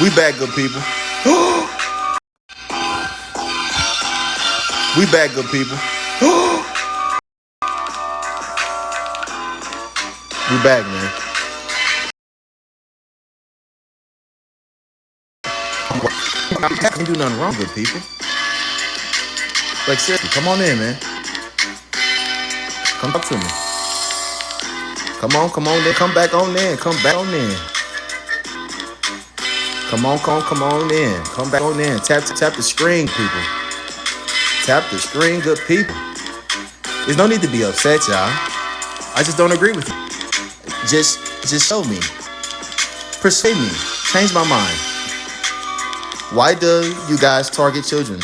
We back, good people. We back, good people. We back, man. I can't do nothing wrong, good people. Like seriously, come on in, man. Come talk to me. Come on, then come back on in. Come back on in. Come on in. Come back on in. Tap the screen, people. Tap the screen, good people. There's no need to be upset, y'all. I just don't agree with you. Just show me. Persuade me. Change my mind. Why do you guys target children?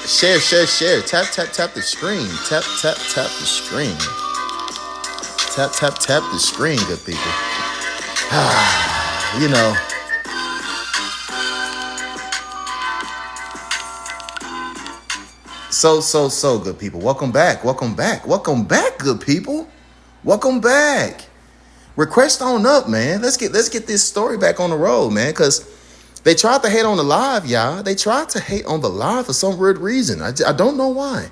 Share. Tap the screen. Tap the screen. Tap the screen, good people. You know. So good people. Welcome back, good people. Welcome back. Request on up, man. Let's get this story back on the road, man. Cause they tried to hate on the live, y'all. They tried to hate on the live for some weird reason. I don't know why.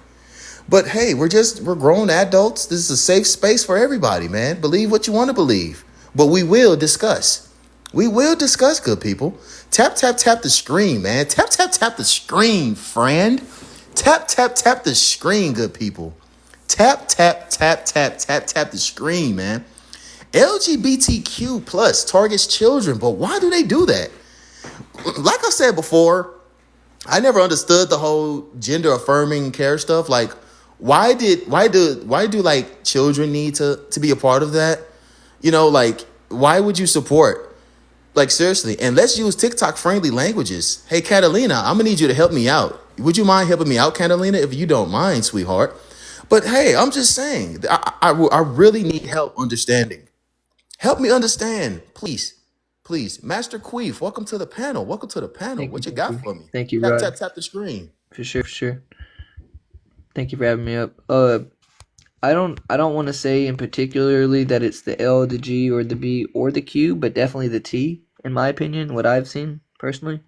But hey, we're grown adults. This is a safe space for everybody, man. Believe what you want to believe. But we will discuss. We will discuss, good people. Tap the screen, man. Tap the screen, friend. Tap the screen, good people. Tap the screen, man. LGBTQ plus targets children, but why do they do that? Like I said before, I never understood the whole gender affirming care stuff. Like, why do like children need to be a part of that? You know, like, why would you support? Like, seriously, and let's use TikTok friendly languages. Hey, Catalina, I'm gonna need you to help me out. Would you mind helping me out, Catalina, if you don't mind, sweetheart? But hey, I'm just saying, I really need help understanding. Help me understand, please. Please. Master Queef, welcome to the panel. Welcome to the panel. Thank you, What you thank got you, for me? thank you, Tap, Rod. tap, tap the screen. For sure, for sure. Thank you for having me up. I don't want to say in particularly that it's the L, the G, or the B, or the Q, but definitely the T, in my opinion, what I've seen personally.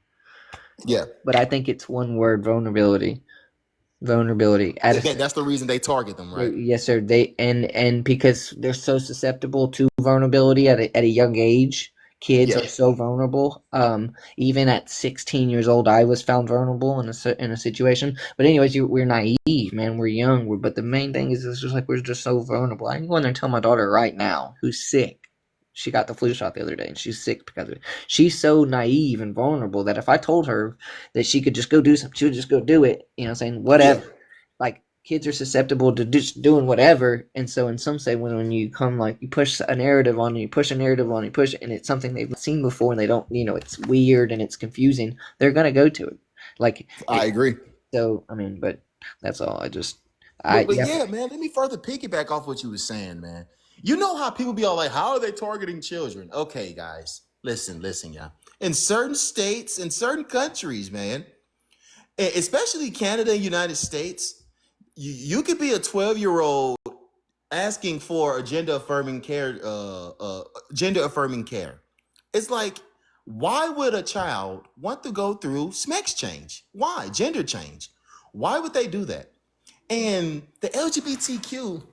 Yeah. But I think it's one word: vulnerability. Vulnerability. That's the reason they target them, right? Yes, sir. And because they're so susceptible to vulnerability at a young age. Kids Yeah. are so vulnerable. Even at 16 years old, I was found vulnerable in a situation. But anyways, we're naive, man. We're young. But the main thing is, it's just like we're just so vulnerable. I can go in there and tell my daughter right now, who's sick. She got the flu shot the other day, and she's sick because of it. She's so naive and vulnerable that if I told her that she could just go do something, she would just go do it. You know, saying Yeah. whatever. Like, kids are susceptible to just doing whatever, and so in some say when you come, like, you push a narrative on, you push a narrative on, you push it, and it's something they've seen before, and they don't, it's weird and it's confusing, they're gonna go to it, like I it. agree. So I mean, but that's all. But Yeah. yeah, man, let me further piggyback off what you were saying, man. You know how people be all like, how are they targeting children? Okay, guys, listen, yeah. In certain states, in certain countries, man, especially Canada and United States, you could be a 12-year-old asking for a gender affirming care. It's like, why would a child want to go through sex change? Why? Gender change. Why would they do that? And the LGBTQ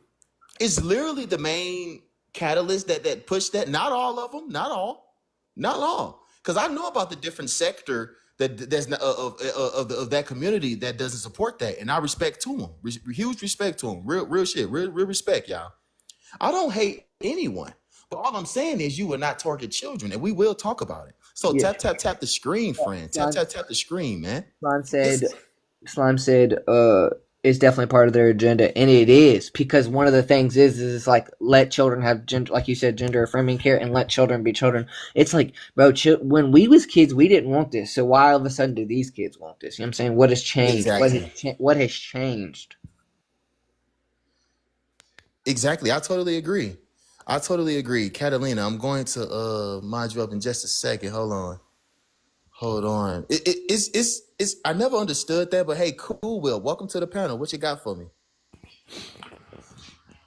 is literally the main catalyst that pushed that. Not all of them, not all. Because I know about the different sector that's not, of that community that doesn't support that, and I respect to them. Huge respect to them. Real shit. Real respect, y'all. I don't hate anyone, but all I'm saying is you will not target children, and we will talk about it. So Yeah. tap the screen, friend. Tap Slime, tap the screen, man. Slime said, It's Slime said, it's definitely part of their agenda, and it is, because one of the things is like, let children have gender, like you said, gender affirming care, and let children be children. It's like, bro, when we was kids, we didn't want this, so why all of a sudden do these kids want this? You know what I'm saying? What has changed? exactly. What has changed? Exactly. I totally agree. I totally agree. Catalina, I'm going to mod you up in just a second. Hold on. Hold on. It's I never understood that, but hey, cool, Will. Welcome to the panel. What you got for me?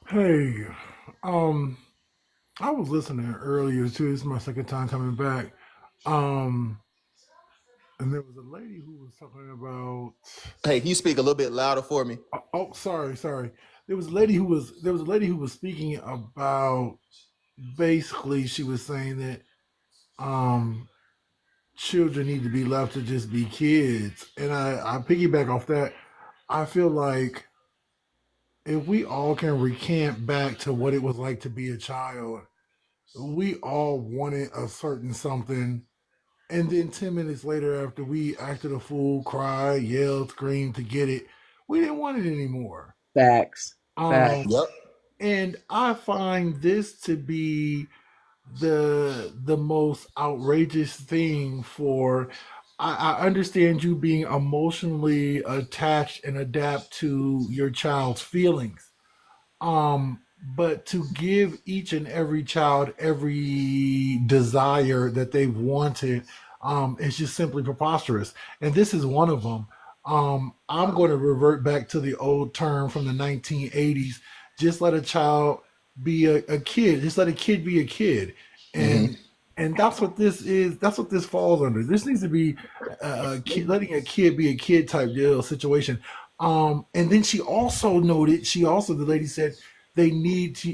Hey, um, I was listening earlier too. This is my second time coming back. Um, and there was a lady who was talking about. Hey, can you speak a little bit louder for me? Oh, sorry. There was a lady who was speaking about, basically she was saying that um children need to be left to just be kids, and I piggyback off that. I feel like if we all can recant back to what it was like to be a child, we all wanted a certain something. And then 10 minutes later, after we acted a fool, cried, yelled, screamed to get it, we didn't want it anymore. Facts. Um, Facts. Yep. and I find this to be the most outrageous thing for. I understand you being emotionally attached and adapt to your child's feelings. But to give each and every child every desire that they've wanted, is just simply preposterous. And this is one of them. I'm going to revert back to the old term from the 1980s. Just let a child be a kid. Just let a kid be a kid. Hmm. And that's what this is. That's what this falls under. This needs to be letting a kid be a kid type deal situation. And then the lady said, they need to,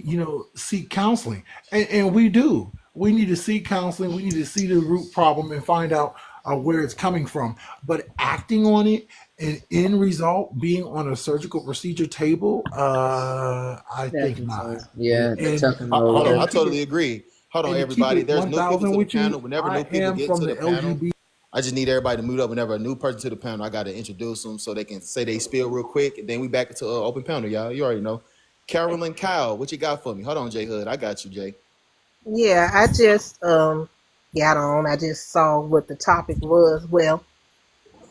seek counseling. And we do. We need to seek counseling. We need to see the root problem and find out where it's coming from. But acting on it and end result being on a surgical procedure table, I That's think not. insane. Yeah, And tuck and roll. Hold on, and I to keep it totally agree. Hold on, and to keep everybody. it There's new people 1,000 to the with you, panel. Whenever I new people am get from to the the panel, LGBT. I just need everybody to mute up. Whenever a new person to the panel, I got to introduce them so they can say they spiel real quick. And then we back into open panel, y'all. You already know. Carolyn Kyle, what you got for me? Hold on, Jay Hood. I got you, Jay. Yeah, I just got on. I just saw what the topic was. Well,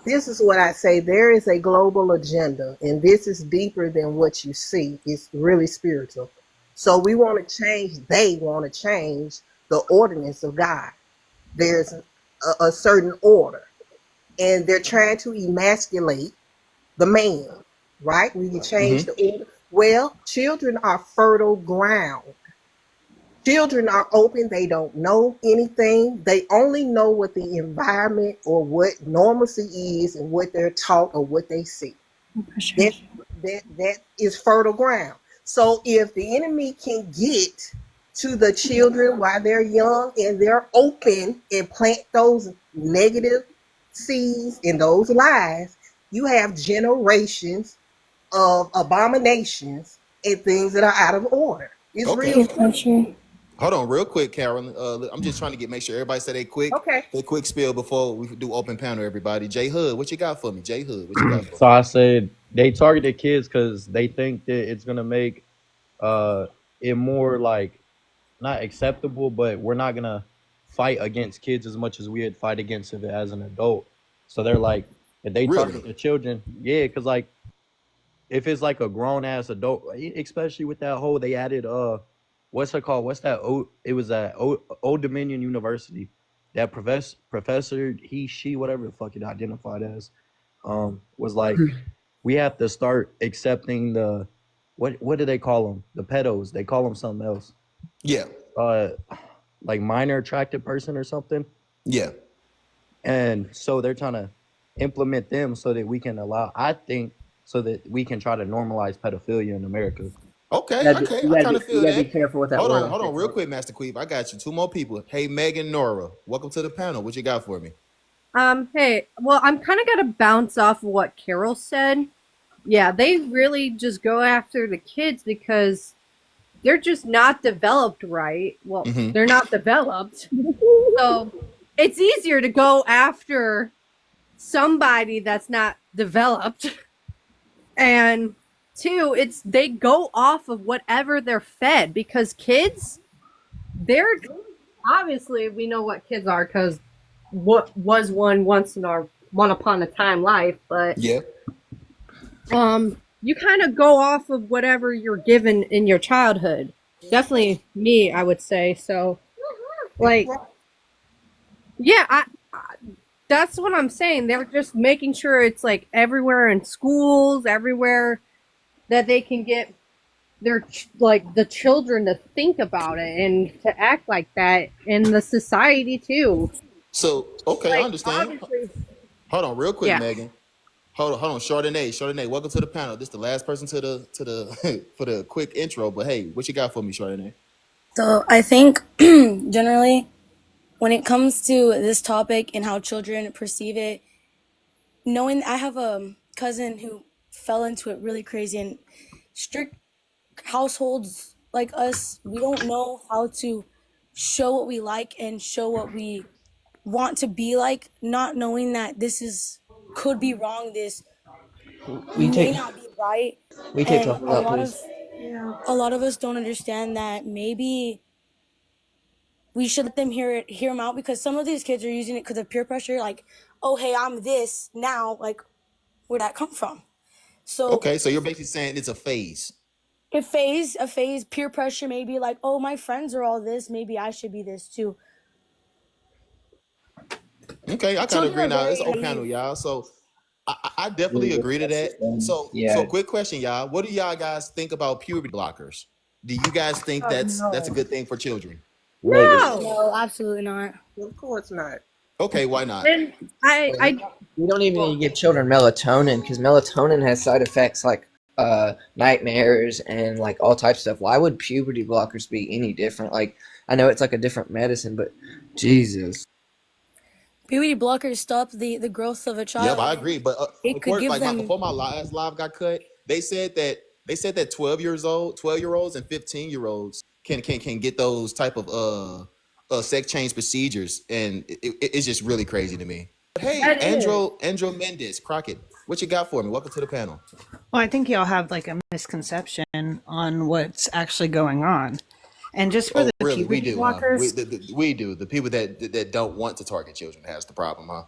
this is what I say. There is a global agenda, and this is deeper than what you see. It's really spiritual. So we want to change, they want to change the ordinance of God. There's a certain order, and they're trying to emasculate the man, right? We can change Mm-hmm. the order. Well, children are fertile ground. Children are open, they don't know anything. They only know what the environment or what normalcy is and what they're taught or what they see. That that is fertile ground. So if the enemy can get to the children while they're young and they're open and plant those negative seeds and those lies, you have generations of abominations and things that are out of order. It's real Okay. simple. Hold on, real quick, Carolyn. I'm just trying to make sure everybody say Okay. they quick spill before we do open panel. Everybody, Jay Hood, what you got for me? Jay Hood, what you got for So me? I said they targeted kids because they think that it's gonna make uh it more like not acceptable, but we're not gonna fight against kids as much as we'd fight against it as an adult. So they're like, if they Really? target the children, yeah, because like if it's like a grown ass adult, especially with that whole they added what's it called? What's that? It was at Old Dominion University. That professor, he, she, whatever the fuck it identified as, was like, we have to start accepting the what do they call them? The pedos. They call them something else. Yeah. Uh, like minor attracted person or something. Yeah. And so they're trying to implement them so that we can allow. I think so that we can try to normalize pedophilia in America. Okay. You gotta be, Okay. you I gotta kind be, of you feel gotta be that. careful with that word on Hold on, real TikTok. quick, Master Queef. I got you. Two more people. Hey, Megan Nora, welcome to the panel. What you got for me? Hey, well, I'm kind of gonna bounce off of what Carol said. Yeah, they really just go after the kids because they're just not developed right. Well, Mm-hmm. they're not developed. So it's easier to go after somebody that's not developed. And two, it's they go off of whatever they're fed because kids, they're obviously we know what kids are because what was one upon a time life, but Yeah. you kind of go off of whatever you're given in your childhood. Definitely me, I would say. So like yeah, I that's what I'm saying. They're just making sure it's like everywhere in schools, everywhere that they can get their like the children to think about it and to act like that in the society too. So okay, I Like understand. obviously, Hold on, real quick, yeah. Megan. Hold on, Chardonnay, welcome to the panel. This is the last person to the for the quick intro. But hey, what you got for me, Chardonnay? So I think generally when it comes to this topic and how children perceive it, knowing I have a cousin who fell into it really crazy and strict households like us, we don't know how to show what we like and show what we want to be like, not knowing that this is could be wrong, this We may take not be right. we take And talking about, please. a lot of us don't understand that maybe we should let them hear them out, because some of these kids are using it because of peer pressure, like, oh hey, I'm this now, like, where'd that come from? So Okay, so you're basically saying it's a phase. a phase peer pressure, maybe like, oh, my friends are all this, maybe I should be this too. Okay, I kind of Children agree are now. It's very an open panel, naive. y'all. So I Really definitely agree to respect that. system. So Yeah. quick question, y'all. What do y'all guys think about puberty blockers? Do you guys think Oh that's a no. good thing for children? Negative. No. No, absolutely not. Of course not. Okay, why not? And I We don't even need to give children melatonin because melatonin has side effects like nightmares and like all types of stuff. Why would puberty blockers be any different? Like I know it's like a different medicine, but Jesus. Puberty blockers stop the growth of a Yep, I child. agree. But It could before give them before my last live got cut, they said that 12-year-olds and 15-year-olds can get those type of sex change procedures, and it's just really crazy to me. But hey, that is. Andro Mendez, Crockett, what you got for me? Welcome to the panel. Well, I think y'all have like a misconception on what's actually going on. And just for Oh, the really? We puberty do, huh? blockers, We do. The people that don't want to target children has the problem, huh?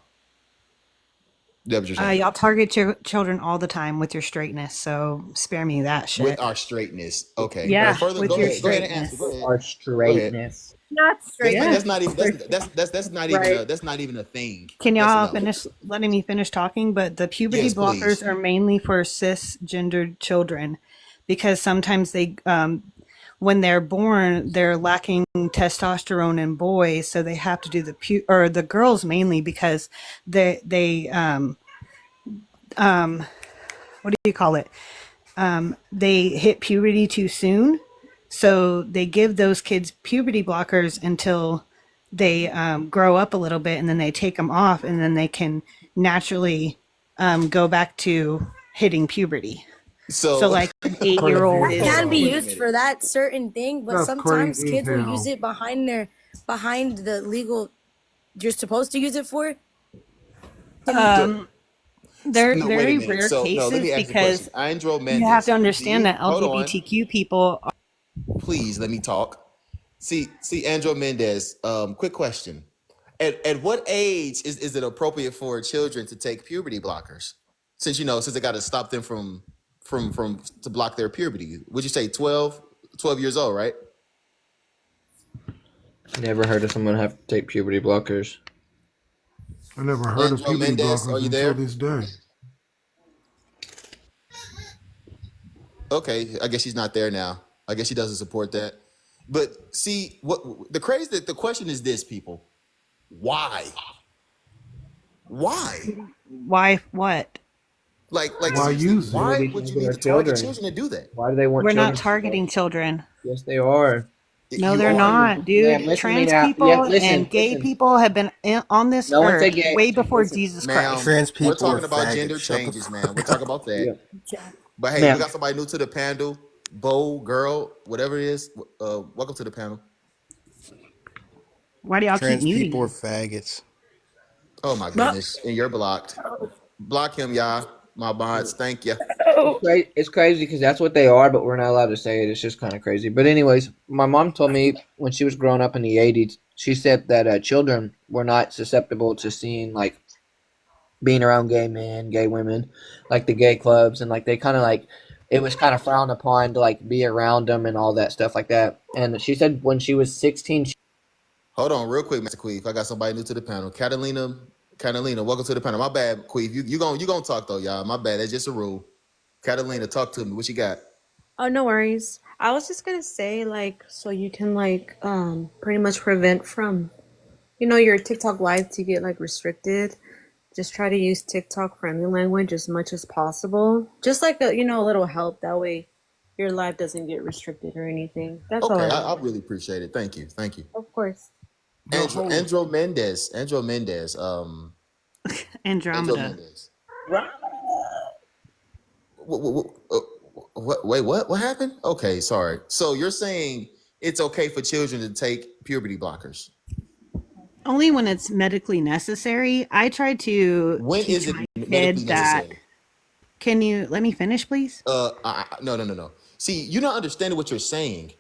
That what you're saying? y'all target your children all the time with your straightness, so spare me that With shit. our straightness. Okay. Yeah, Further, with go your ahead. Go ahead and answer. Go straightness. ahead. Our Go ahead. straightness. Not straight. Yeah. That's not even that's not even Right. that's not even a thing. Can That's y'all no. finish letting me finish talking? But the puberty Yes, please. blockers are mainly for cisgendered children because sometimes they, when they're born, they're lacking testosterone in boys, so they have to do or the girls mainly because they what do you call it? They hit puberty too soon, so they give those kids puberty blockers until they grow up a little bit, and then they take them off, and then they can naturally go back to hitting puberty. So, So like an Crazy 8-year-old as It is can hell. be wait a used minute. for that certain thing, but That's sometimes crazy as kids will use hell. it behind the legal you're supposed to use it for. um, they're No, wait a very minute. rare So no, let cases me ask you a question. because Andro you have Mendez, to do understand you that hold on? LGBTQ people. Please let me talk. See, Andro Mendez. Quick question. At what age is it appropriate for children to take puberty blockers? Since they got to stop them from to block their puberty. Would you say 12 years old, right? Never heard of someone have to take puberty blockers. I never heard of Andro puberty Mendez, are blockers you until there? this day. Okay, I guess she's not there now. I guess she doesn't support that. But see, what the question is this, people. Why? Why? Why? What? Like Why seriously, use They it? will why be would you targeting need our to target children. children to do that? Why do they want We're not children to targeting children. Yes, they are. No, You they're are. not, Ma'am, dude. listen to me Trans now. Yeah, people listen, and gay listen. people have been on this No one say earth gay. way before Listen, Jesus Ma'am, Christ. Trans we're people are talking about faggots. gender Shut the changes, fuck man. We're talking about that. yeah, But hey, we ma'am. got somebody new to the panel. Bo, girl, whatever it is. Welcome to the panel. Why do y'all keep Trans muting people are him? faggots. Oh my goodness. And you're blocked. Block him, y'all. My bots. Thank you. It's crazy because that's what they are, but we're not allowed to say it. It's just kind of crazy. But anyways, my mom told me when she was growing up in the 80s, she said that children were not susceptible to seeing like being around gay men, gay women, like the gay clubs, and like they kind of like it was kind of frowned upon to like be around them and all that stuff like that. And she said when she was 16, Hold on, real quick, Mr. Queef. I got somebody new to the panel. Catalina, welcome to the panel. My bad, Queef. You gonna talk though, y'all. My bad. That's just a rule. Catalina, talk to me. What you got? Oh, no worries. I was just gonna say, like, so you can, like, pretty much prevent from, your TikTok live to get like restricted, just try to use TikTok friendly language as much as possible. Just like a little help. That way your live doesn't get restricted or anything. That's all Okay, I I want. really appreciate it. Thank you. Thank you. Of course. The host. Andro Mendez. Andro Mendez. Andro Andromeda. Mendez. What? Wait, what? What happened? Okay, sorry. So you're saying it's okay for children to take puberty blockers? Only when it's medically necessary. I try to When teach is it my medically kid that. necessary? Can you let me finish, please? No. See, you're not understanding what you're saying.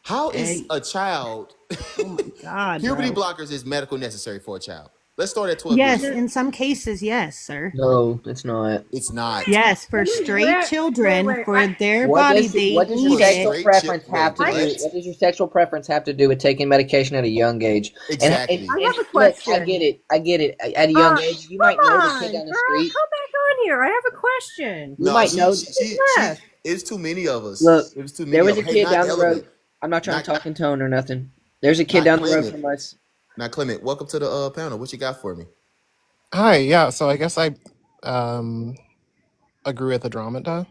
How is Hey, a child oh my God, puberty bro. blockers is medical necessary for a child? Let's start at 12 years Yes, old. in some cases, yes, sir. No, it's not. It's not. Yes, for straight children, for their body, they What does your need For sexual it. straight preference have wait, to do? what? What does your sexual preference have to do with taking medication at a young age? Exactly. I have a Look, I question. get it. I get it. At a young age, you might know the Come kid on, down the girl, street. come back on here. I have a question. You No, might know. she Left. it's too many of us. Look, It was too there many was of a us. Hey, kid not down the road. Element. I'm not trying to Not talk in tone or nothing. There's a kid not down the road Clement. from us. Not Clement. Welcome to the panel. What you got for me? Hi, yeah, so I guess I um agree with Andromeda.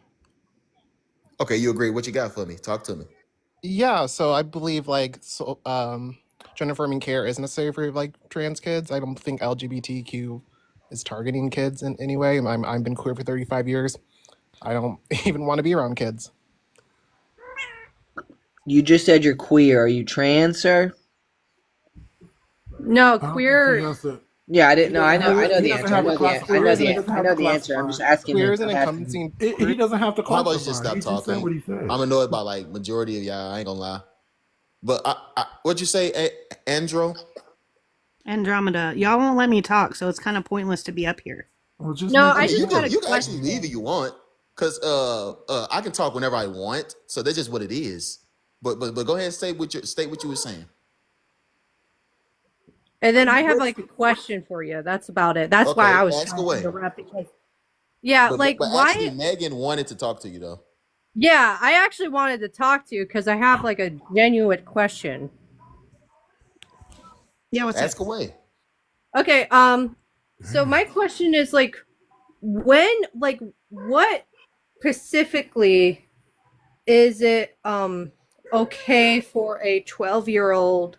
Okay, you agree. What you got for me? Talk to me. Yeah, so I believe gender affirming care is necessary for like trans kids. I don't think LGBTQ is targeting kids in any way. I've been queer for 35 years. I don't even want to be around kids. You just said you're queer. Are you trans, sir? No, I don't think he queer. has to. Yeah, I He didn't know. doesn't I know. have. I know He the doesn't answer. have to classify. He doesn't I have know to the answer. I'm classify. just asking Queer him. is an I'm asking him. encompassing He doesn't have to How about you just classify. stop He just said talking? what he said. I'm annoyed by like majority of y'all. I ain't gonna lie. But what'd you say, Andro? Andromeda. Y'all won't let me talk, so it's kind of pointless to be up here. Well, just No, make I I it mean, just had a short. you can actually leave if question. you want, cause I can talk whenever I want. So that's just what it is. But go ahead and state what you were saying. And then I have like a question for you. That's about it. That's why Okay, I was ask trying to away. interrupt because yeah, like But actually, why? Megan wanted to talk to you though. Yeah, I actually wanted to talk to you because I have like a genuine question. Yeah, what's up? Ask away. Okay, so my question is like when like what specifically is it okay for a 12-year-old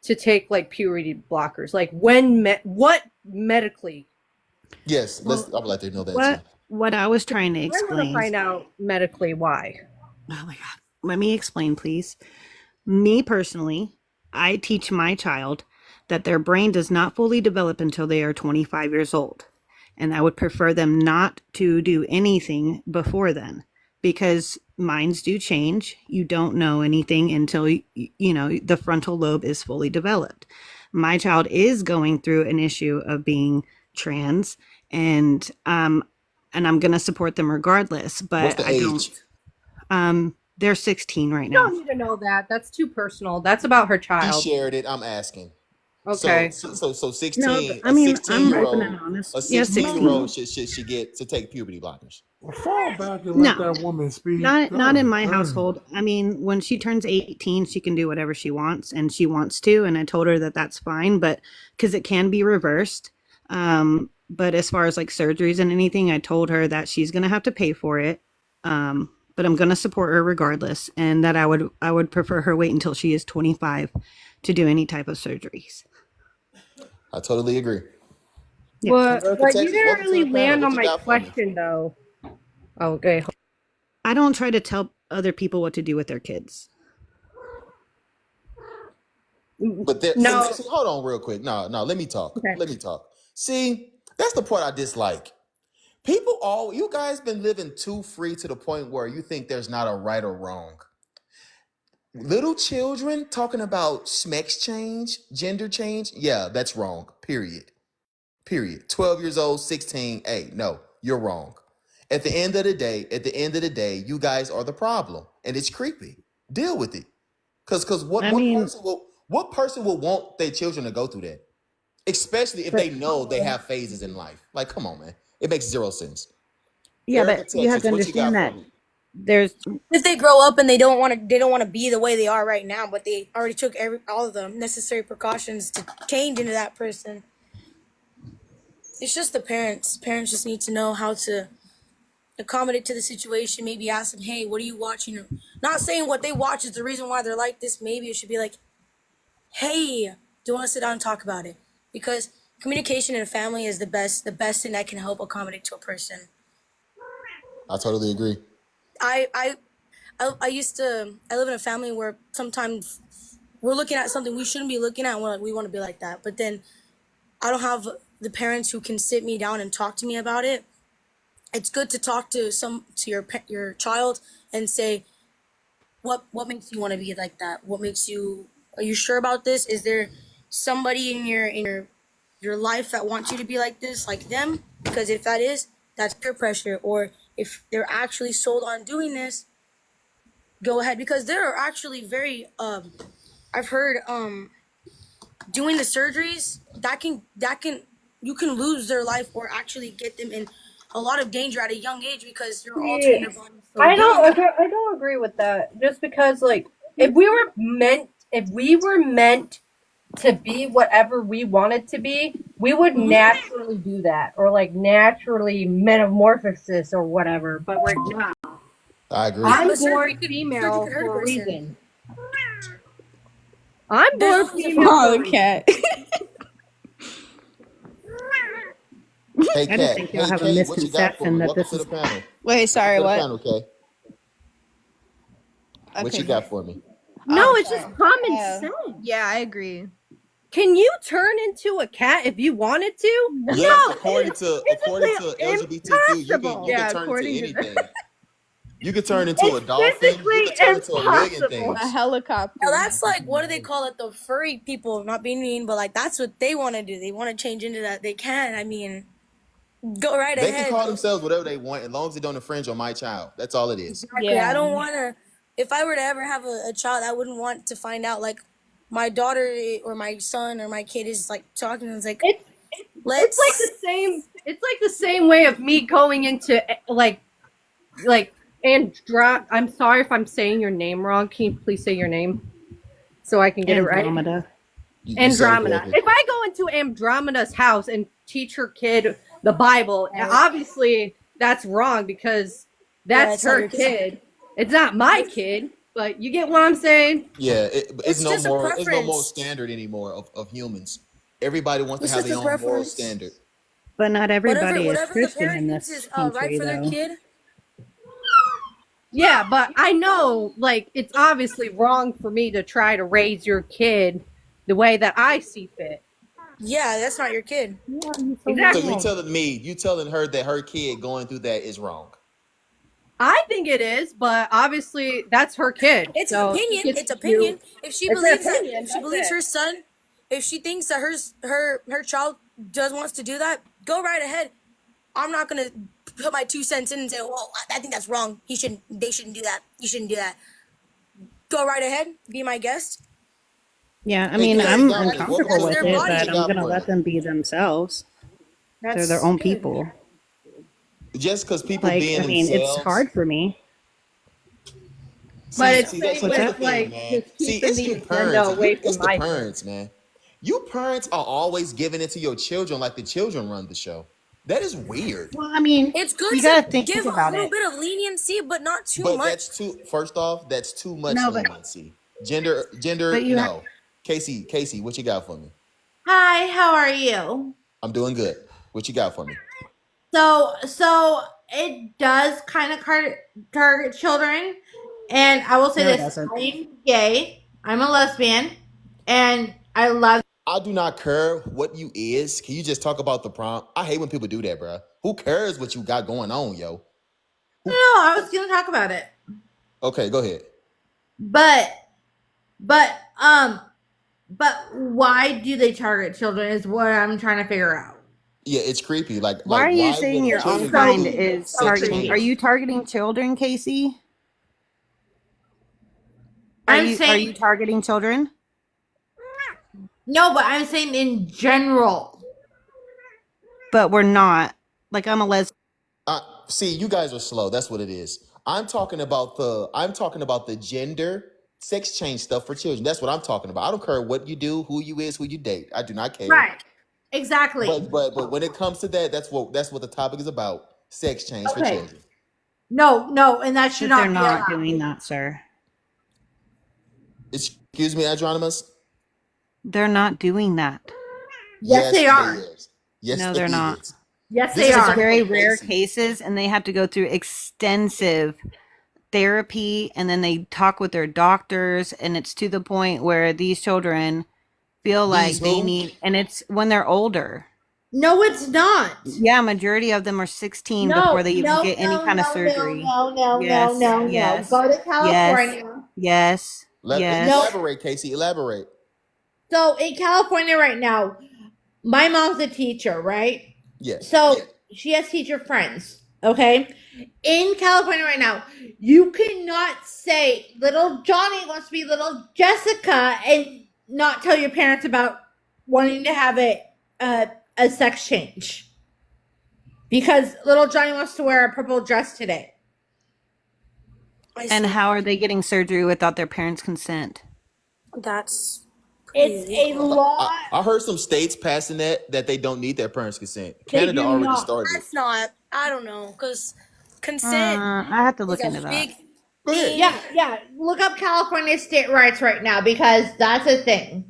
to take like puberty blockers? Like what medically? Yes, Well, I would like to know that too. what I was trying to I want to explain. find out medically why. Oh my God. Let me explain, please. Me personally, I teach my child that their brain does not fully develop until they are 25 years old. And I would prefer them not to do anything before then because minds do change. You don't know anything until, the frontal lobe is fully developed. My child is going through an issue of being trans and I'm going to support them regardless, What's but the I don't. age? They're 16 right You now. don't need to know that. That's too personal. That's about her He child. shared it. I'm asking. Okay. So No, 16, I mean, I'm open and honest. a Yeah, 16-year-old 16. should get to take puberty blockers. Well, fall back and let No, that woman speak. not in God my dang. household. I mean, when she turns 18, she can do whatever she wants, and she wants to. And I told her that that's fine, but because it can be reversed. But as far as like surgeries and anything, I told her that she's gonna have to pay for it. But I'm gonna support her regardless, and that I would prefer her wait until she is 25 to do any type of surgeries. I totally agree. Yeah. Well, America, but you Texas, didn't welcome to really the panel. land What on you my got for me? question though. Okay. I don't try to tell other people what to do with their kids. But there, No. see, hold on real quick. No, let me talk. Okay. Let me talk. See, that's the part I dislike. You guys been living too free to the point where you think there's not a right or wrong. Little children talking about sex change, gender change, yeah, that's wrong. Period. 12 years old, 16, hey, no, you're wrong. At the end of the day, you guys are the problem. And it's creepy. Deal with it. Because I mean, what person will want their children to go through that? Especially if they know they have phases in life. Like, come on, man. It makes zero sense. yeah, Erica, but you have Texas, to what you got understand for that me? there's If they grow up and they don't want to be the way they are right now, but they already took all of the necessary precautions to change into that person. It's just the parents. Parents just need to know how to accommodate to the situation. Maybe ask them, "Hey, what are you watching?" Not saying what they watch is the reason why they're like this. Maybe it should be like, "Hey, do you want to sit down and talk about it?" Because communication in a family is the best thing that can help accommodate to a person. I totally agree. I live in a family where sometimes we're looking at something we shouldn't be looking at, and we want to be like that. But then I don't have the parents who can sit me down and talk to me about it. It's good to talk to your child and say, what makes you want to be like that? What makes you? Are you sure about this? Is there somebody in your life that wants you to be like this, like them? Because if that is, that's peer pressure. Or if they're actually sold on doing this, go ahead. Because there are actually very I've heard doing the surgeries that can you can lose their life or actually get them in a lot of danger at a young age because you're altering their body so I young. don't agree with that. Just because, like, if we were meant to be whatever we wanted to be, we would naturally do that, or like naturally metamorphosis or whatever. But we're not. I agree. I'm But surgery born could female hurt a for a person. reason. I'm There's born always a female. Oh, the cat. Hey, I just Kat. think y'all Hey, have a Kate, what you got for misconception me? that Welcome this to the is panel. Wait, sorry, Welcome to the what? panel, Kay. What you got for me? No, Oh, it's just sorry. common Yeah. sense. Yeah, I agree. Can you turn into a cat if you wanted to? Yes, No, according it's to physically LGBTQ, you impossible. can Yeah, turn into according to anything. You can turn into a It's dolphin. You can turn physically into a million impossible. a things. helicopter. Now that's like, what do they call it? The furry people, not being mean, but like that's what they want to do. They want to change into that. They can. I mean, go right They can ahead. call themselves whatever they want as long as they don't infringe on my child. That's all it is. Exactly. Yeah. I don't want to. If I were to ever have a child, I wouldn't want to find out like my daughter or my son or my kid is like talking. It's like, It's let's. like the same. It's like the same way of me going into like I'm sorry if I'm saying your name wrong. Can you please say your name so I can get it right? Andromeda. You said it Andromeda. correctly. If I go into Andromeda's house and teach her kid the Bible, obviously that's wrong because that's it's not her your kid. kid. It's not my kid, but you get what I'm saying? Yeah, It's just a it's no moral preference. standard anymore of humans. Everybody wants to It's have just their a own moral preference. standard. But not everybody is Whatever the Christian parent in thinks this is right country, for their though. kid. Yeah, but I know, like, it's obviously wrong for me to try to raise your kid the way that I see fit. Yeah, that's not your kid. So Exactly. you telling her that her kid going through that is wrong. I think it is, but obviously that's her kid. It's so opinion. she gets It's to opinion. do- If she It's an believes opinion, that, if she that's believes it. her son, if she thinks that her child wants to do that, go right ahead. I'm not gonna put my 2 cents in and say, "Well, I think that's wrong. They shouldn't do that. You shouldn't do that." Go right ahead. Be my guest. Yeah, I Hey, mean, Kat, I'm Dominic, welcome uncomfortable to the with their it, panel. body. What but you I'm got gonna for let me? them be themselves. They're That's their own good. people. Just because people Like, being I mean, it's themselves. hard for me. But it's That's same the with, thing, like, man. just See, keeping it's the you agenda parents. away from It's the my kid. parents, man. You parents are always giving it to your children like the children run the show. That is weird. Well, I mean, It's good you to gotta think give a about little it. bit of leniency, but not too But much. that's too. First off, that's too much No, but leniency. Gender, but you no. Casey, what you got for me? Hi, how are you? I'm doing good. What you got for me? So it does kind of target children, and I will say no, it this: doesn't. I'm gay, I'm a lesbian, and I love. I do not care what you is. Can you just talk about the prompt? I hate when people do that, bro. Who cares what you got going on, yo? No, I was gonna talk about it, Okay, go ahead. but but um but why do they target children? Is what I'm trying to figure out. Yeah, it's creepy. Why are you saying would your own children kind do is such targeting? things? Are you targeting children, Casey? Are I'm you saying targeting children? no, but I'm saying in general. But we're not. Like, I'm a lesbian. See, you guys are slow. That's what it is. I'm talking about the gender sex change stuff for children. That's what I'm talking about. I don't care what you do, who you is, who you date. I do not care. Right. Exactly. But when it comes to that, that's what the topic is about. Sex change for Okay. children. No, and that should But they're not be not allowed. doing that, sir. Excuse me, Adronimus? They're not doing that. Yes, they are. is. Yes, No, they they're not. is. Yes, This they is It's are. very different rare cases. cases, and they have to go through extensive therapy, and then they talk with their doctors, and it's to the point where these children feel like These they who? need, and it's when they're older. No, it's not. Yeah, majority of them are 16 before they even get any kind of surgery. Yes, No. yes, Go to yes, California. yes, yes. No. Elaborate, Casey. Elaborate. So in California right now, my mom's a teacher, right? Yes. So she has teacher friends. Okay. In California right now, you cannot say little Johnny wants to be little Jessica and not tell your parents about wanting to have a sex change. Because little Johnny wants to wear a purple dress today. And how are they getting surgery without their parents' consent? That's It's a law. I heard some states passing that they don't need their parents' consent. They Canada do already not. started. That's not. I don't know, because consent I have to look is into a that. big Go ahead. thing. Yeah. Look up California state rights right now because that's a thing.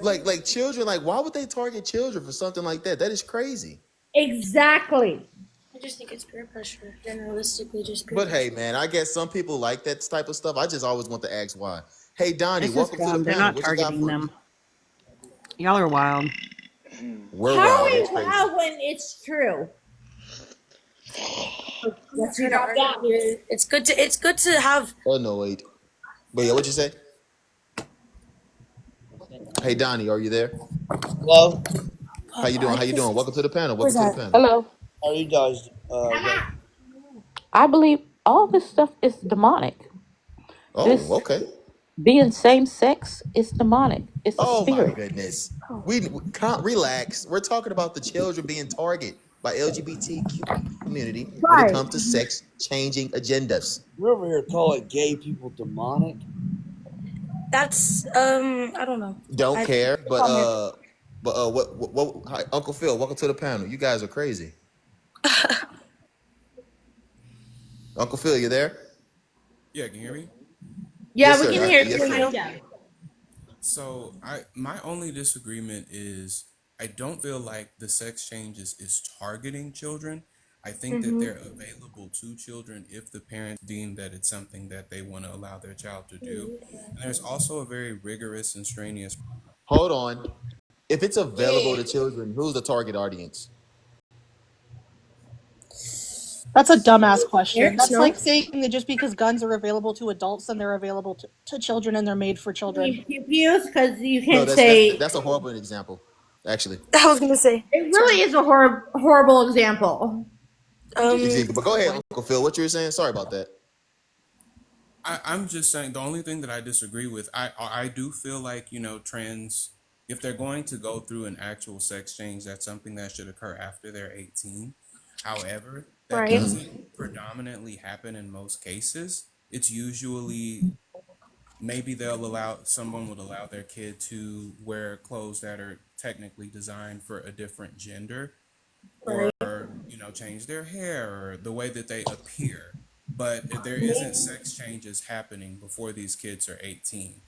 Like children, like why would they target children for something like that? That is crazy. Exactly. I just think it's peer pressure. Generalistically, just peer But pressure. hey, man, I guess some people like that type of stuff. I just always want to ask why. Hey, Donnie, This is welcome to the dumb. They're panel. not What you got targeting for them. me? Y'all are wild. We're How wild. are It's you crazy. wild when it's true? Let's not argue. It's good to have. Annoyed. But yeah, what you say? Hey, Donnie, are you there? Hello. How you doing? How you doing? Welcome to the panel. Welcome to the panel. Hello. How are you guys? I believe all this stuff is demonic. This Oh, okay. being same sex is demonic. It's a Oh my spirit. goodness. We can't relax. We're talking about the children being targeted by LGBTQ community when it Right. comes to sex changing agendas. We're over here calling gay people demonic. That's I don't know. Don't care, but comment. what hi, Uncle Phil, welcome to the panel. You guys are crazy. Uncle Phil, you there? Yeah, can you hear me? Yeah, Yes, we sir. can hear Yes, sir. you. Yeah. So my only disagreement is I don't feel like the sex changes is targeting children. I think that they're available to children if the parents deem that it's something that they want to allow their child to do. And there's also a very rigorous and strenuous. Hold on. If it's available to children, who's the target audience? That's a dumbass question. Parents, That's no? like saying that just because guns are available to adults, then they're available to children and they're made for children. Confused because you No, can't say that's a horrible example, actually. I was gonna say. it really is a horrible example. Exactly. But go ahead, Uncle Phil. What you were saying? Sorry about that. I'm just saying the only thing that I disagree with, I do feel like, trans, if they're going to go through an actual sex change, that's something that should occur after they're 18. However, that Right. doesn't predominantly happen in most cases. It's usually maybe someone would allow their kid to wear clothes that are technically designed for a different gender, or change their hair or the way that they appear. But if there isn't sex changes happening before these kids are 18.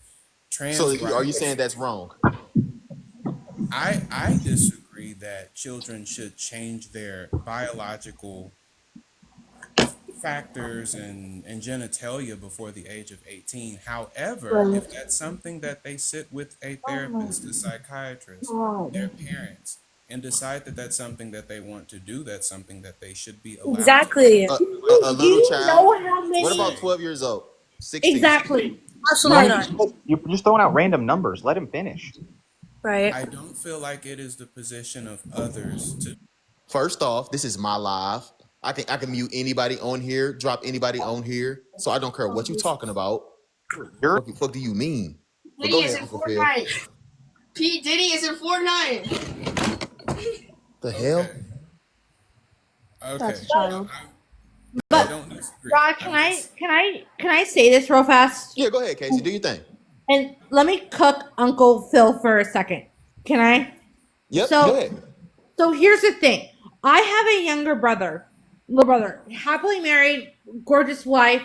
So are you saying that's wrong? I disagree that children should change their biological factors and genitalia before the age of 18. However, if that's something that they sit with a therapist, a psychiatrist, their parents, and decide that that's something that they want to do, that's something that they should be allowed Exactly. A little child. Know how many? What about 12 years old? 16? Exactly. Absolutely not. You're just throwing out random numbers. Let him finish. Right. I don't feel like it is the position of others to. First off, this is my live. I can mute anybody on here, drop anybody on here. So I don't care what you're talking about. What the fuck do you mean? But go ahead, Uncle Phil. P. Diddy is in Fortnite. The hell? Okay. That's child. I don't disagree. Rod, can I say this real fast? Yeah, go ahead, Casey. Do your thing. And let me cook Uncle Phil for a second. Can I? Yep, go So ahead. so here's the thing. I have a younger brother, little brother, happily married, gorgeous wife,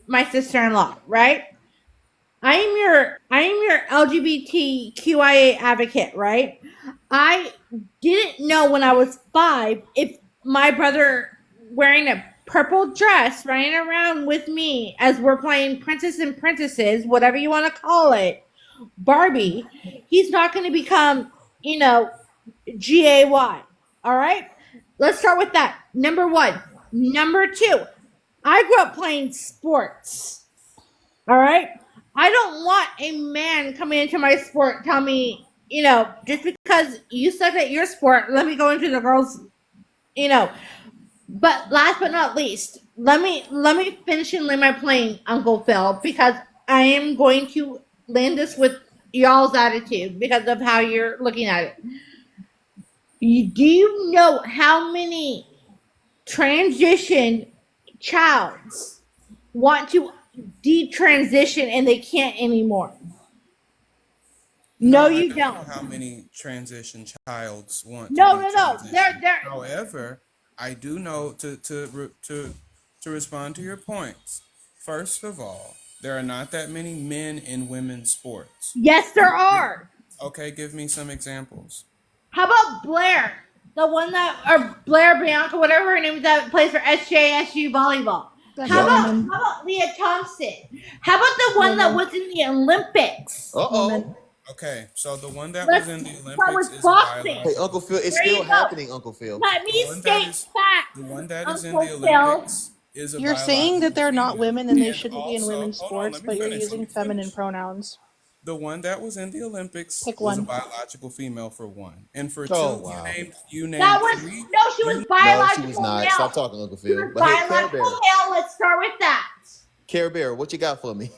my sister-in-law, right? I am your LGBTQIA advocate, right? I didn't know when I was 5 if my brother wearing a purple dress running around with me as we're playing Princess and Princesses, whatever you want to call it, Barbie, he's not going to become, GAY. All right? Let's start with that. Number 1. Number 2, I grew up playing sports. All right? I don't want a man coming into my sport tell me, just because you suck at your sport, let me go into the girls, you know. But last but not least, let me finish and land my plane, Uncle Phil, because I am going to land this with y'all's attitude because of how you're looking at it. Do you know how many transition childs want to detransition and they can't anymore? No, you I don't know don't. how many transition childs want to No, be no, no. transitioned. They're However, I do know to respond to your points. First of all, there are not that many men in women's sports. yes, there are. Okay, give me some examples. How about Blair, the one that or Blair Bianca, whatever her name is, that plays for SJSU volleyball? That's How a Yep. about woman. how about Leah Thompson? How about the one that Woman. was in the Olympics? Woman. Okay, so the one that was Let's in the start Olympics with is a boxing. Hey, biological. Uncle Phil, it's There still you go. happening, Uncle Phil. Let The me one that state is the facts, one that is in the Uncle Phil. Olympics is a You're saying that biological they're not female. women and they And shouldn't be in also, women's hold on, sports, let me but you're finish. Let using me feminine finish. pronouns. The one that was in the Olympics Pick was a one. biological female for one, and for Oh two, wow. you That named was three. no, she You was No, she was biological not. male. Stop talking, Uncle She Phil. was But hey, Care biological Bear. male. Let's start with that. Care Bear, what you got for me?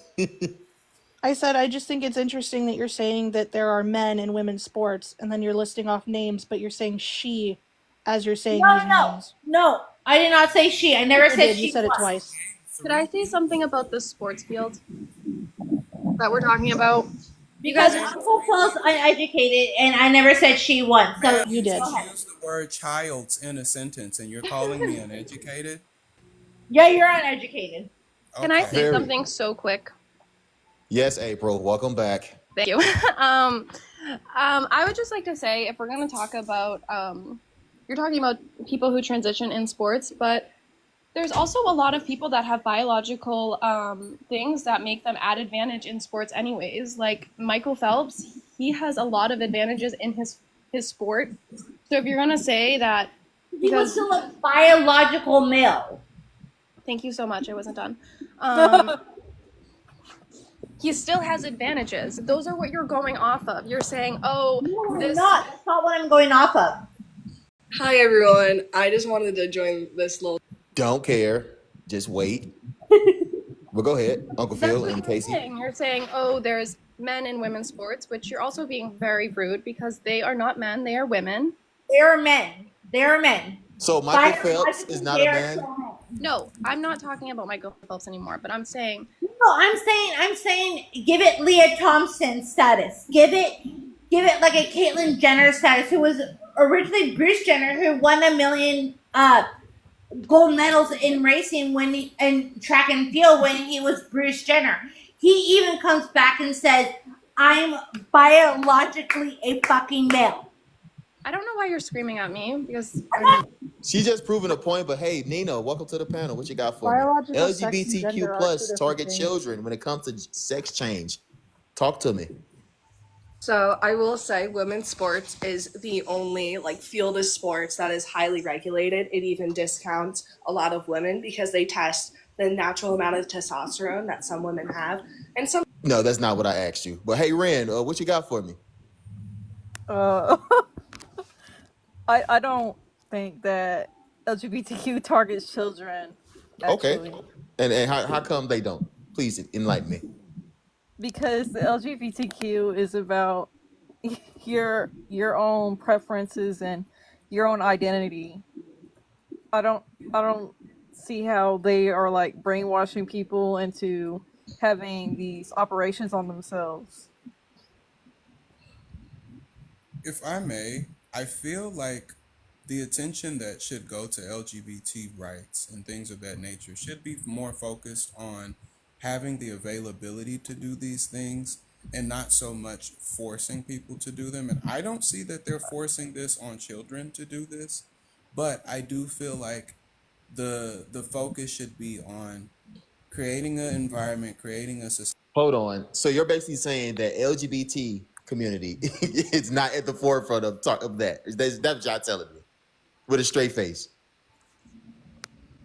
I said I just think it's interesting that you're saying that there are men in women's sports, and then you're listing off names, but you're saying she as you're saying No, these no, names. no. I did not say she. I never You said did. You she said it was. twice. Could I say something about the sports field that we're talking about? You Because named Uncle three Phil's people. uneducated, and I never said she won. So Ma'am, You you did. just go ahead. used the word childs in a sentence, and you're calling me uneducated. Yeah, you're uneducated. Can I say Okay. Very. something so quick? Yes, April. Welcome back. Thank you. I would just like to say, if we're going to talk about, you're talking about people who transition in sports, but there's also a lot of people that have biological things that make them at advantage in sports anyways. Like Michael Phelps, he has a lot of advantages in his sport. So if you're going to say that, He was because still a biological male. thank you so much, I wasn't done. He still has advantages. Those are what you're going off of. You're saying, oh, No, I'm this. not. That's not what I'm going off of. Hi everyone. I just wanted to join this little. Don't care. Just wait. Well, go ahead, Uncle That's Phil what and you're Casey. saying. You're saying, oh, there's men in women's sports, which you're also being very rude because they are not men, they are women. They are men. They are men. So Michael Phelps is Biologically, not they a are man. still men. No, I'm not talking about Michael Phelps anymore, but I'm saying. No, I'm saying, give it Leah Thompson status. Give it like a Caitlyn Jenner status, who was originally Bruce Jenner, who won a million gold medals in racing and track and field when he was Bruce Jenner. He even comes back and says, "I'm biologically a fucking male." I don't know why you're screaming at me because She's just proving a point, but hey, Nino, welcome to the panel. What you got for me? Biological sex and LGBTQ gender are two plus different target things. children when it comes to sex change. Talk to me. So I will say women's sports is the only field of sports that is highly regulated. It even discounts a lot of women because they test the natural amount of testosterone that some women have. And some No, that's not what I asked you. But hey, Ren, what you got for me? I don't think that LGBTQ targets children, actually. Okay. And how come they don't? Please enlighten me. Because the LGBTQ is about your own preferences and your own identity. I don't see how they are like brainwashing people into having these operations on themselves. If I may, I feel like the attention that should go to LGBT rights and things of that nature should be more focused on having the availability to do these things and not so much forcing people to do them. And I don't see that they're forcing this on children to do this, but I do feel like the focus should be on creating an environment, creating a society. Hold on. So you're basically saying that LGBT community is not at the forefront of that. That's what y'all telling me with a straight face.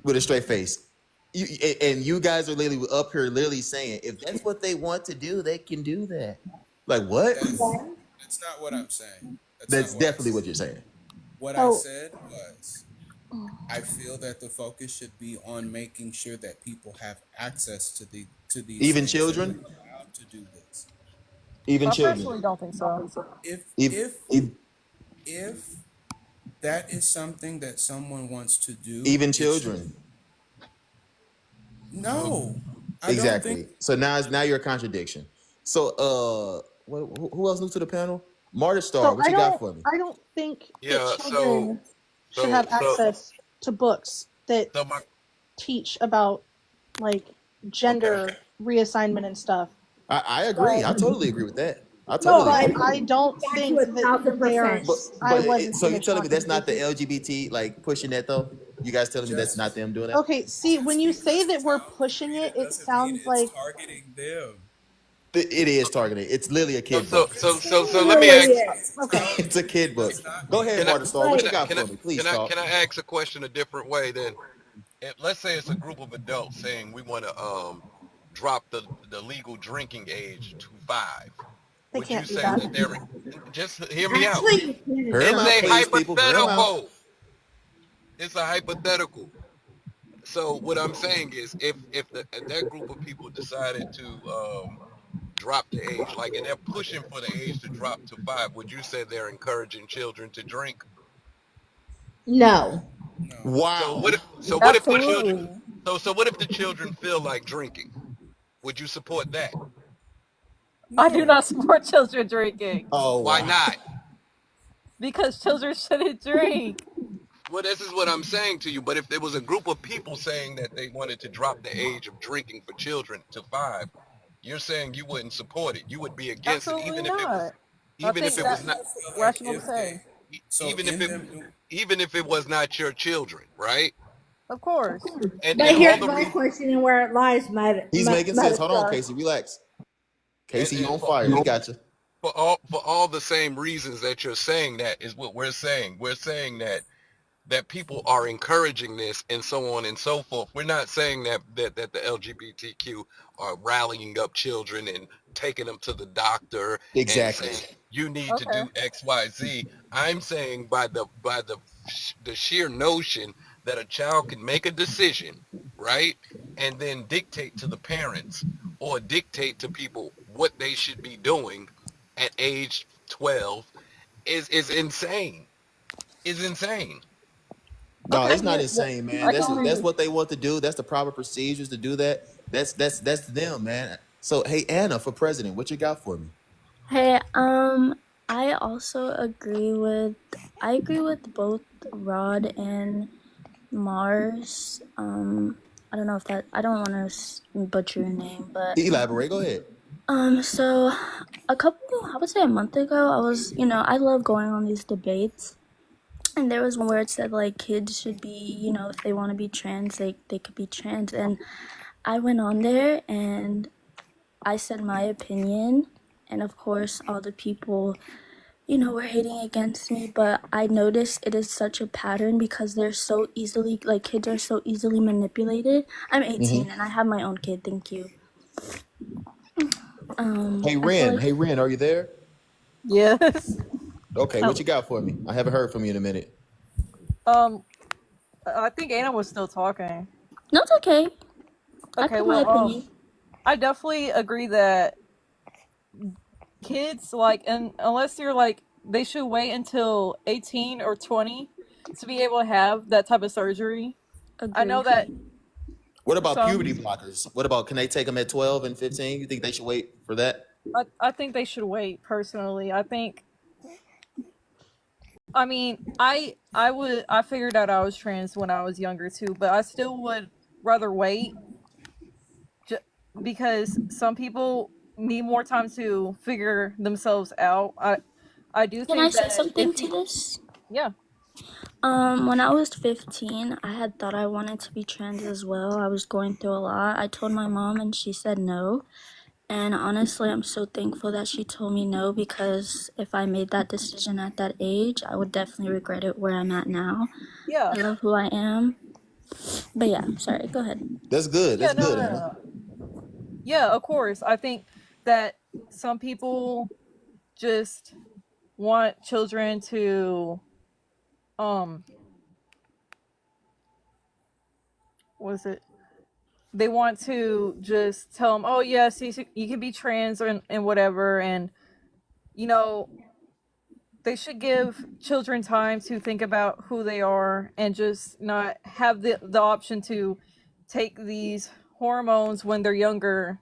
With a straight face. And you guys are literally up here literally saying if that's what they want to do, they can do that. Like what? That's not what I'm saying. That's definitely what you're saying. What I said was, I feel that the focus should be on making sure that people have access to these Even things, children? that they're allowed to do this. Even I children. personally don't think so. If that is something that someone wants to do, Even children. No, I exactly. don't think. So now you're a contradiction. So who else new to the panel? Marta Star, So what you got for me? I don't think that Yeah. children should have access to books that teach about like gender reassignment and stuff. I agree. I totally agree with that. I No, totally agree. but I don't think that they are. I wasn't. So you finished telling me that's talking, not the JP. LGBT like pushing that though? You guys telling me that's not them doing that? Okay, see, when you say that we're pushing it, it sounds like targeting them. It is targeted. It's literally a kid So book. let me ask. Okay. It's a kid book. Go ahead, Marta Star. What you got for me? Please talk. Can I ask a question a different way then? Let's say it's a group of adults saying we want to drop the legal drinking age to 5. They Would you can't do say that. that they're just hear me out? Actually, Hear him It's out, a please, people. Hear him out. hypothetical. It's a hypothetical. So what I'm saying is if that group of people decided to drop the age, like, and they're pushing for the age to drop to 5, would you say they're encouraging children to drink? no. Wow. So what if the children Absolutely. so what if the children feel like drinking? Would you support that? I do not support children drinking. Oh, Why wow. not? Because children shouldn't drink. Well, this is what I'm saying to you. But if there was a group of people saying that they wanted to drop the age of drinking for children to 5, you're saying you wouldn't support it. You would be against it, Absolutely not. I even think if it was that's not, rational to say. even if it was not your children, right? Of course. And But all here's the my reasons. question and where it lies, He's making sense. Hold on, Star. Casey. Relax. Casey, you And on fire. We got you. for all the same reasons that you're saying, that is what we're saying. We're saying that people are encouraging this and so on and so forth. We're not saying that the LGBTQ are rallying up children and taking them to the doctor and Exactly. saying you need to Okay. do XYZ. I'm saying by the sheer notion that a child can make a decision, right? And then dictate to the parents or dictate to people what they should be doing at age 12 is insane. Is insane. No, Okay. it's not Yeah, insane, man. I can agree That's with what they want to do. That's the proper procedures to do that. That's them, man. So hey, Anna, for president, what you got for me? Hey, I also I agree with both Rod and Mars. I don't know if I don't want to butcher your name, but Elaborate. Go ahead. so I would say a month ago, I love going on these debates, and there was one where it said like kids should be, if they want to be trans, they could be trans, and I went on there and I said my opinion, and of course all the people were hating against me, but I noticed it is such a pattern because they're so easily, like, kids are so easily manipulated. I'm 18 and I have my own kid, thank you. Hey I feel Ren. like, Hey Ren, are you there? Yes. Okay, what you got for me? I haven't heard from you in a minute. I think Anna was still talking. no, it's okay. I Okay, put my opinion. I definitely agree that kids, like, and unless you're like, they should wait until 18 or 20 to be able to have that type of surgery. I know Agreed. that What about some. puberty blockers? What about, can they take them at 12 and 15? You think they should wait for that? I think they should wait. Personally, I think. I mean, I figured out I was trans when I was younger too, but I still would rather wait, ju- because some people need more time to figure themselves out. I do Can I think say that something if to you, this? yeah, When I was 15, I had thought I wanted to be trans as well. I was going through a lot. I told my mom and she said no. And honestly, I'm so thankful that she told me no, because if I made that decision at that age, I would definitely regret it where I'm at now. yeah, I love who I am. But yeah, sorry, go ahead. That's good. yeah, That's no, good, no, Anna. no, yeah, of course. I think that some people just want children to, um, what is it? They want to just tell them, oh yes, you can be trans and whatever, and you know they should give children time to think about who they are and just not have the option to take these hormones when they're younger.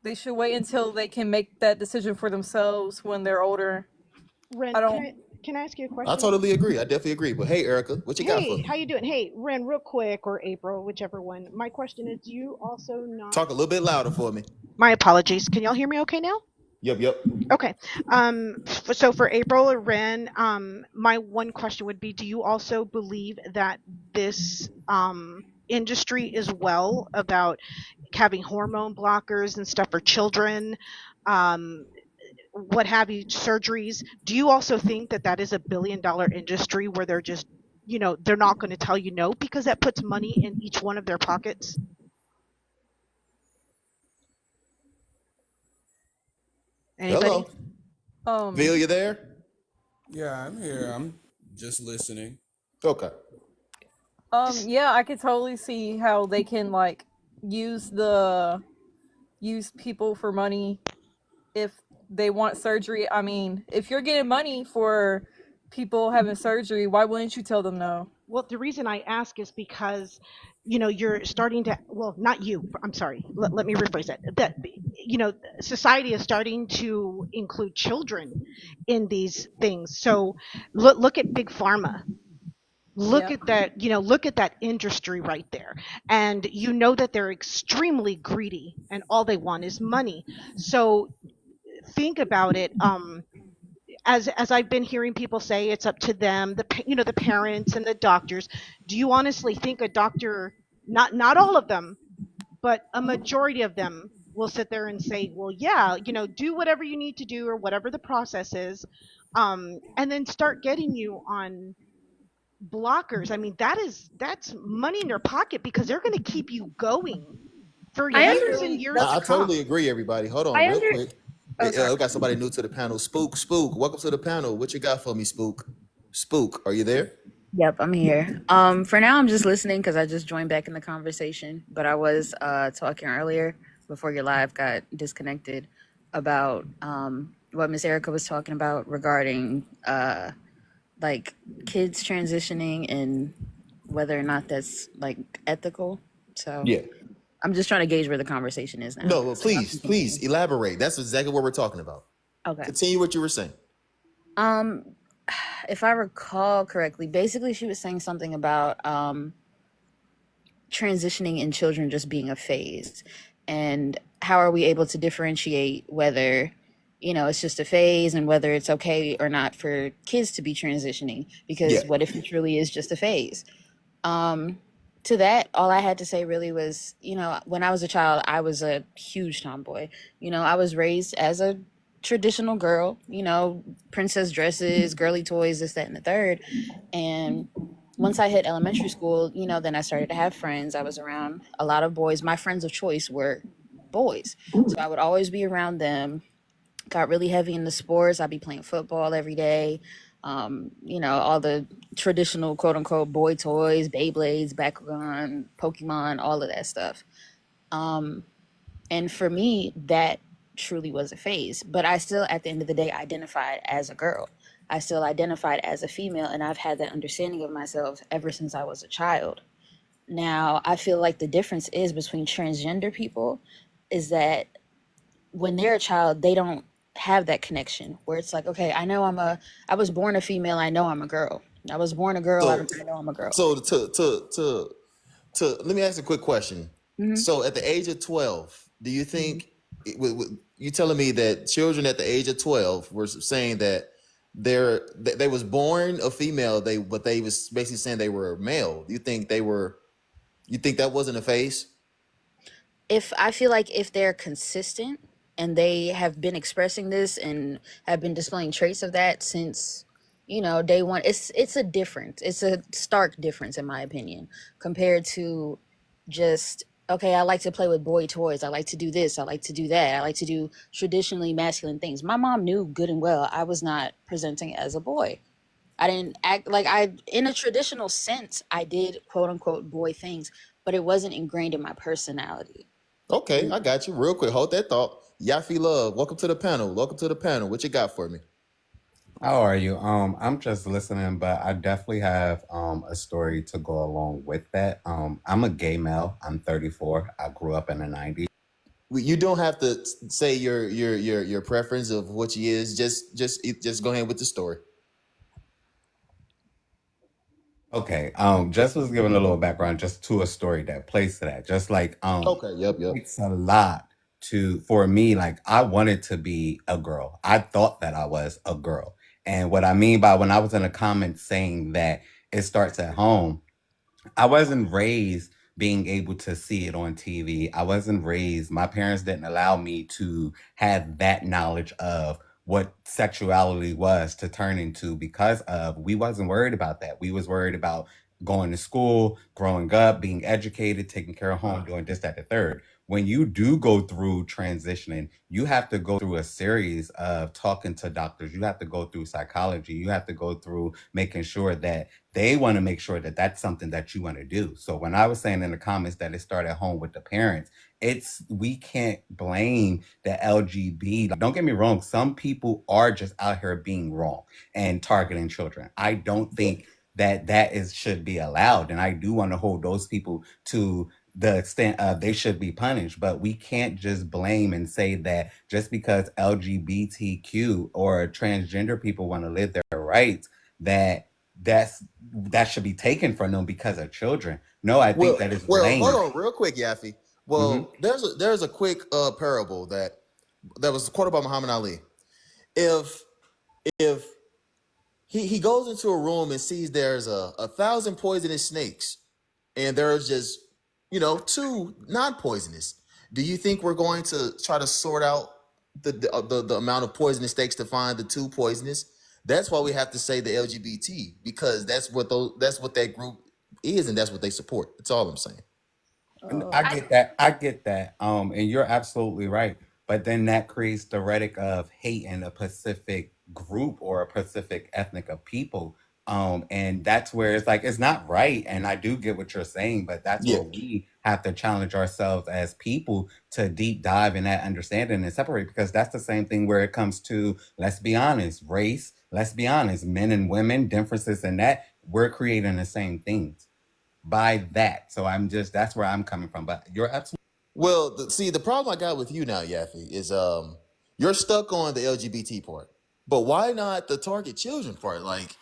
They should wait until they can make that decision for themselves when they're older. I Ren, don't. can I ask you a I question? totally agree. I definitely agree. But hey, Erica, what you got for Hey, me? how you doing? Hey, Ren, real quick, or April, whichever one. My question is, you also not. Talk a little bit louder for me. My apologies. Can y'all hear me okay now? Yep, yep. Okay. So for April or Ren, my one question would be: do you also believe that this industry is well about having hormone blockers and stuff for children? Um, what have you, surgeries? Do you also think that that is a billion-dollar industry where they're just, they're not going to tell you no because that puts money in each one of their pockets? Anybody? Hello. Um. Bill, you there? Yeah, I'm here. I'm just listening. Okay. Yeah, I could totally see how they can like use the use people for money if they want surgery. I mean, if you're getting money for people having surgery, why wouldn't you tell them no? Well, the reason I ask is because, you're starting to, well, not you, I'm sorry, let me rephrase that. That, society is starting to include children in these things. So look at Big Pharma. Look Yeah. at that, look at that industry right there. And you know that they're extremely greedy and all they want is money. So think about it. As I've been hearing people say, it's up to them, the parents and the doctors. Do you honestly think a doctor, not all of them, but a majority of them will sit there and say, well, yeah, do whatever you need to do or whatever the process is, and then start getting you on blockers? I mean, that's money in their pocket because they're going to keep you going for I years under and years to I come. totally agree, everybody. Hold on I real under quick. oh sorry. We got somebody new to the panel. Spook, Spook. Welcome to the panel. What you got for me, Spook? Spook, are you there? Yep, I'm here. For now, I'm just listening because I just joined back in the conversation. But I was talking earlier before your live got disconnected about what Miss Erica was talking about regarding like kids transitioning and whether or not that's like ethical. So Yeah. I'm just trying to gauge where the conversation is now. No, well, So I'll please, continue. please elaborate. That's exactly what we're talking about. Okay. Continue what you were saying. Um, if I recall correctly, basically she was saying something about transitioning in children just being a phase, and how are we able to differentiate whether it's just a phase and whether it's okay or not for kids to be transitioning, Yeah. because what if it truly is just a phase? um to that, all I had to say really was, when I was a child, I was a huge tomboy. I was raised as a traditional girl, princess dresses, girly toys, this, that, and the third. And once I hit elementary school, then I started to have friends. I was around a lot of boys. My friends of choice were boys. So I would always be around them. Got really heavy in the sports. I'd be playing football every day. All the traditional quote unquote boy toys, Beyblades, Bakugan, Pokemon, all of that stuff. Um, and for me, that truly was a phase. But I still, at the end of the day, identified as a girl. I still identified as a female, and I've had that understanding of myself ever since I was a child. Now, I feel like the difference is between transgender people is that when they're a child, they don't have that connection where it's like, okay, I was born a female, I know I'm a girl. I was born a girl, So, I know I'm a girl. so to let me ask a quick question. Hmm. So, at the age of 12, do you think you telling me that children at the age of 12 were saying that they was born a female, but they was basically saying they were male? Do you think you think that wasn't a phase? If I feel like if they're consistent and they have been expressing this and have been displaying traits of that since day one, it's a difference. It's a stark difference in my opinion compared to just okay, I like to play with boy toys, I like to do this, I like to do that, I like to do traditionally masculine things. My mom knew good and well I was not presenting as a boy. I didn't act like in a traditional sense, I did quote unquote boy things, but it wasn't ingrained in my personality. Okay, I got you. Real quick, hold that thought. Yafi Love, welcome to the panel. Welcome to the panel. What you got for me? How are you? I'm just listening, but I definitely have a story to go along with that. I'm a gay male. I'm 34. I grew up in the 90s. You don't have to say your preference of what you is. Just go ahead with the story. Okay. Just was giving a little background just to a story that plays to that. Just like Okay. Yep. it takes a lot for me, like I wanted to be a girl. I thought that I was a girl. And what I mean by when I was in the comments saying that it starts at home, I wasn't raised being able to see it on TV. I wasn't raised, my parents didn't allow me to have that knowledge of what sexuality was to turn into because of we wasn't worried about that. We was worried about going to school, growing up, being educated, taking care of home, doing this, that, the third. When you do go through transitioning, you have to go through a series of talking to doctors. You have to go through psychology. You have to go through making sure that they want to make sure that that's something that you want to do. So when I was saying in the comments that it started at home with the parents, we can't blame the LGB. Like, don't get me wrong. Some people are just out here being wrong and targeting children. I don't think that should be allowed. And I do want to hold those people to the extent of they should be punished, but we can't just blame and say that just because LGBTQ or transgender people want to live their rights, that should be taken from them because of children. No, I think that is Well, hold blamed. on, real quick, Yafi. Hmm. Well, there's a quick parable that was quoted by Muhammad Ali. If if he goes into a room and sees there's a thousand poisonous snakes, and there's just two non-poisonous. Do you think we're going to try to sort out the amount of poisonous snakes to find the two poisonous? That's why we have to say the LGBT because that's what that group is and that's what they support. That's all I'm saying. I get that. I get that. And you're absolutely right. But then that creates the rhetoric of hate in a specific group or a specific ethnic of people. And that's where it's like it's not right. And I do get what you're saying, but that's Yeah. where we have to challenge ourselves as people to deep dive in that understanding and separate because that's the same thing where it comes to, let's be honest, race, let's be honest, men and women, differences in that, we're creating the same things by that. So that's where I'm coming from. But you're absolutely Well, see, the problem I got with you now, Yaffe, is you're stuck on the LGBT part, but why not the target children part? Like,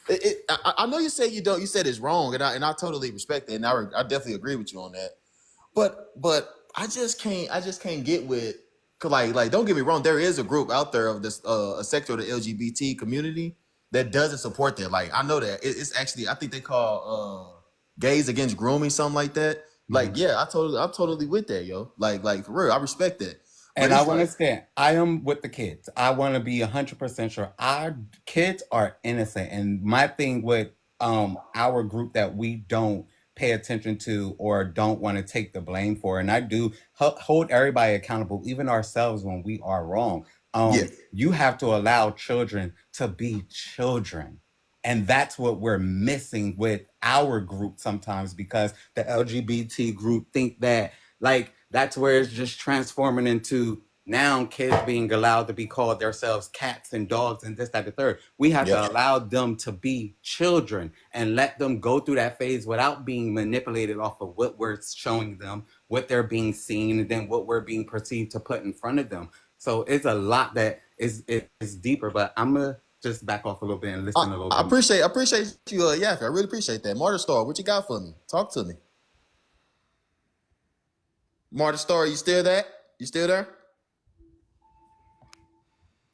I know you say you don't. You said it's wrong, and I totally respect it, and I definitely agree with you on that. But I just can't get with 'cause like don't get me wrong, there is a group out there of this a sector of the LGBT community that doesn't support that. Like I know that it's actually I think they call gays against grooming something like that. Like mhm. yeah, I'm totally with that, yo. Like for real, I respect that. But And I it's want to like stand. I am with the kids. I want to be 100% sure our kids are innocent. And my thing with our group that we don't pay attention to or don't want to take the blame for, and I do hold everybody accountable, even ourselves when we are wrong. yeah. You have to allow children to be children. And that's what we're missing with our group sometimes because the LGBT group think that like that's where it's just transforming into Now kids being allowed to be called themselves cats and dogs and this, that, the third. We have to allow them to be children and let them go through that phase without being manipulated off of what we're showing them, what they're being seen, and then what we're being perceived to put in front of them. So it's a lot that is deeper, but I'm going to just back off a little bit and listen a little bit. I appreciate you, Yaffe. I really appreciate that. Marta Star, what you got for me? Talk to me. Marta Star, you still there? You still there?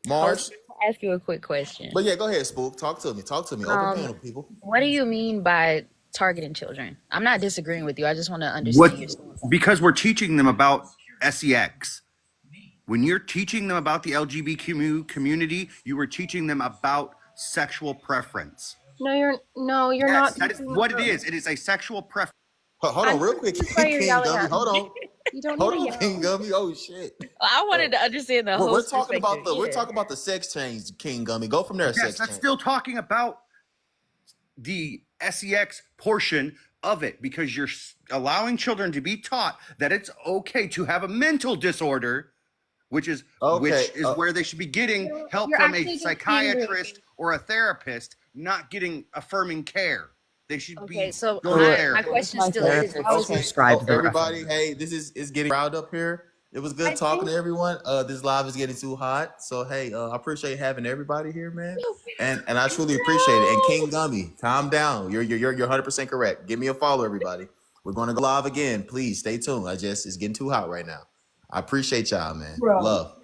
Mars? Ask you a quick question. But yeah, go ahead, Spook. Talk to me. Open panel, people. What do you mean by targeting children? I'm not disagreeing with you. I just want to understand your stance. Because we're teaching them about sex. When you're teaching them about the LGBT community, you are teaching them about sexual preference. No, you're not. That is what it is. It is a sexual preference. Hold on, real quick, King Gummy. Hold on. You don't Hold need on, King Gummy. Oh shit. I wanted to understand the whole. We're talking about the sex change, King Gummy. Go from there. Yes, sex that's change. still talking about the sex portion of it, because you're allowing children to be taught that it's okay to have a mental disorder, which is where they should be getting help from a psychiatrist or a therapist, not getting affirming care. They should be. So my question still is, everybody, hey, this is getting riled up here. It was good talking to everyone. This live is getting too hot, so hey, I appreciate having everybody here, man, and I truly appreciate it. And King Gummy, calm down. You're 100% correct. Give me a follow, everybody. We're going to go live again. Please stay tuned. It's getting too hot right now. I appreciate y'all, man. Love.